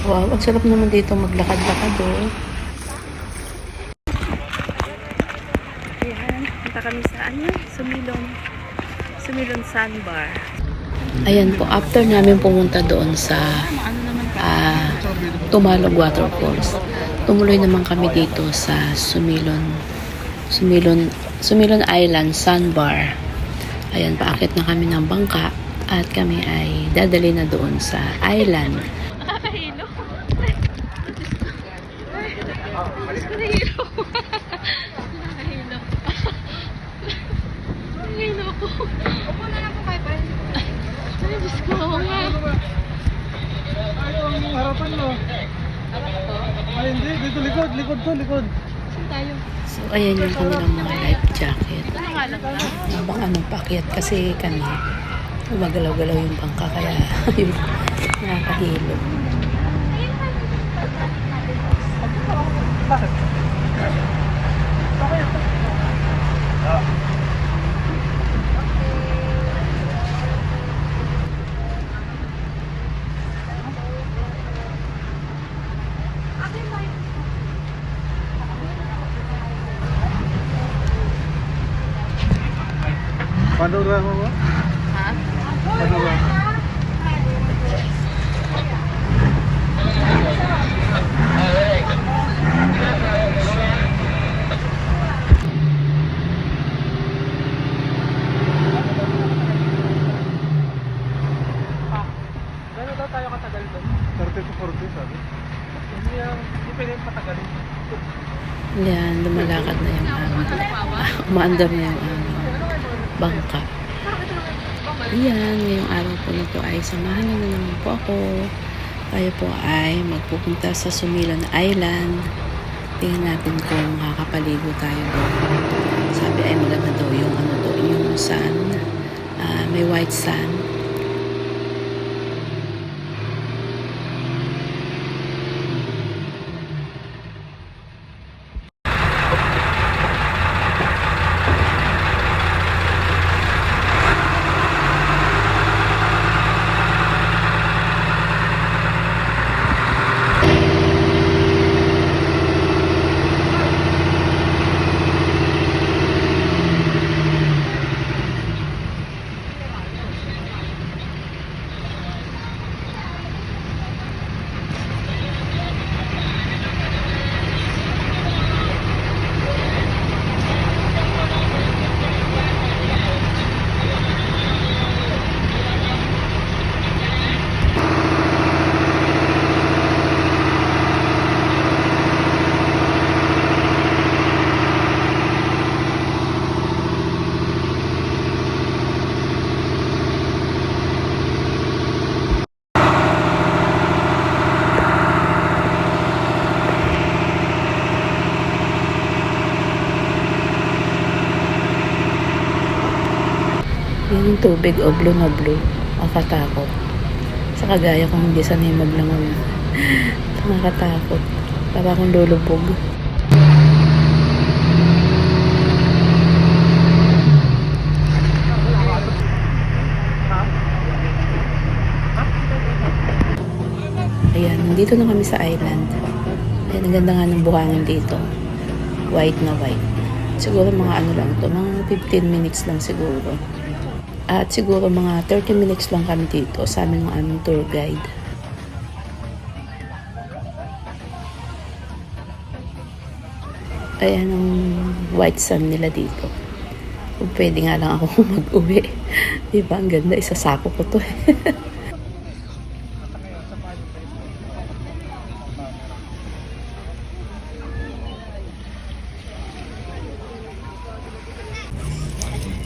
Wow, ang sarap naman dito maglakad-lakad oh. Ayan, punta kami sa Sumilon Sandbar. Ayan po, after namin pumunta doon sa Tumalog Waterfalls, tumuloy naman kami dito sa Sumilon Island Sandbar. Ayan, paakit na kami ng bangka at kami ay dadali na doon sa island. Nakakahilo. Nakahilo ko. Upo na lang po kayo pa. Ay, Diyos ko. Harapan mo. Ay, hindi. Dito likod. Likod to, likod. Saan tayo? So, ayan yung kanilang mga life jacket. Ano nga lang na? Habang anong pakyat kasi kami, gumagalaw-galaw yung bangka kaya yung nakakahilo. Bakit? Panorama mo? Ha? Panorama. Gano'n daw tayo katagal doon? 30 to 40 sabi. Hindi pwede patagalin. Yan, lumalakad na yung umaandar na yung bangka. Yan, ngayong araw po nito ay samahan niyo na naman po ako. Tayo po ay magpupunta sa Sumilon Island. Tingnan natin kung makakapaligo tayo doon. Sabi ay maganda daw yung yung sand. May white sand. Yung tubig o blue na blue. Makatakot. Sa kagaya kung hindi sanay maglangoy. Nakakatakot. Para akong lulubog. Ayan, nandito na kami sa island. Ayan, ang ganda nga ng buhangin dito. White na white. Siguro mga ano lang to, mga 15 minutes lang siguro. At siguro mga 30 minutes lang kami dito sa amin ng aming tour guide. Ayan ang white sand nila dito. Kung pwede nga lang ako mag-uwi. Diba? Ang ganda. Isasako ko to.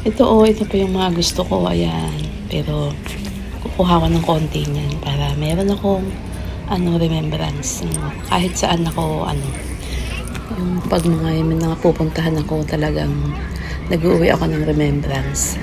Ito pa yung mga gusto ko, ayan. Pero, kukuha ko ng konti niyan para meron akong, remembrance. Kahit saan ako, yung pag mga pupuntahan ako talagang nag-uwi ako ng remembrance.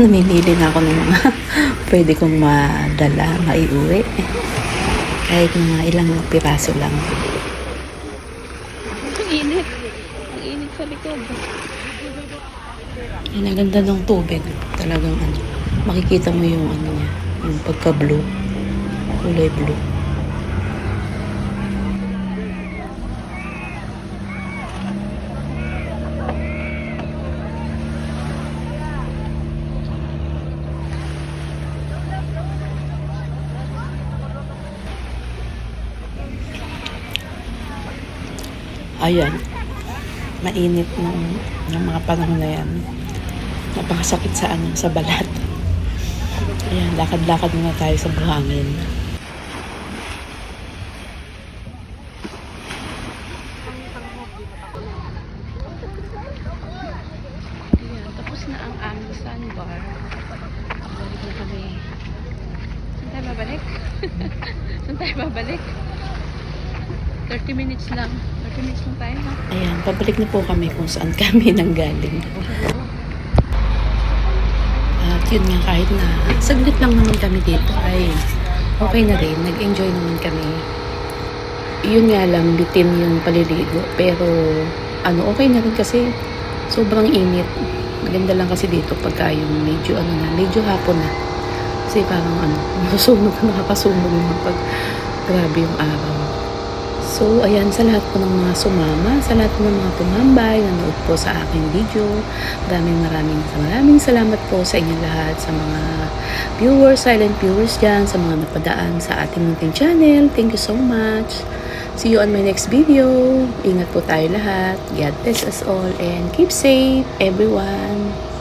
Namimili na ako ng mga pwede kong madala, maiuwi. Kahit mga ilang piraso lang. Ang init. Ang init sa likod. Yan, ang ganda ng tubig. Talagang ano, makikita mo yung ano niya, yung pagka-blue. Kulay blue. Ayan, mainit ng mga panahon na yan. Napakasakit sa ano, sa balat. Ayan, lakad-lakad muna tayo sa buhangin. Ayan, tapos na ang aming sandbar. Balik na kami. Saan tayo babalik? Saan tayo babalik? 30 minutes lang. 30 minutes lang tayo, ha? Ayan, pabalik na po kami kung saan kami nanggaling. At yun nga, kahit na saglit lang naman kami dito, ay okay na rin. Nag-enjoy naman kami. Yun nga lang, bitin yung paliligo. Pero, ano, okay na rin kasi sobrang init. Maganda lang kasi dito pagka yung medyo, ano na, medyo hapon na. Kasi parang, ano, masusunog, nakakasunog naman pag grabe yung araw. So, ayan, sa lahat po ng mga sumama, sa lahat po ng mga tumambay, nanood po sa aking video, maraming salamat po sa inyong lahat, sa mga viewers, silent viewers dyan, sa mga napadaan sa ating munting channel. Thank you so much. See you on my next video. Ingat po tayo lahat. God bless us all and keep safe, everyone.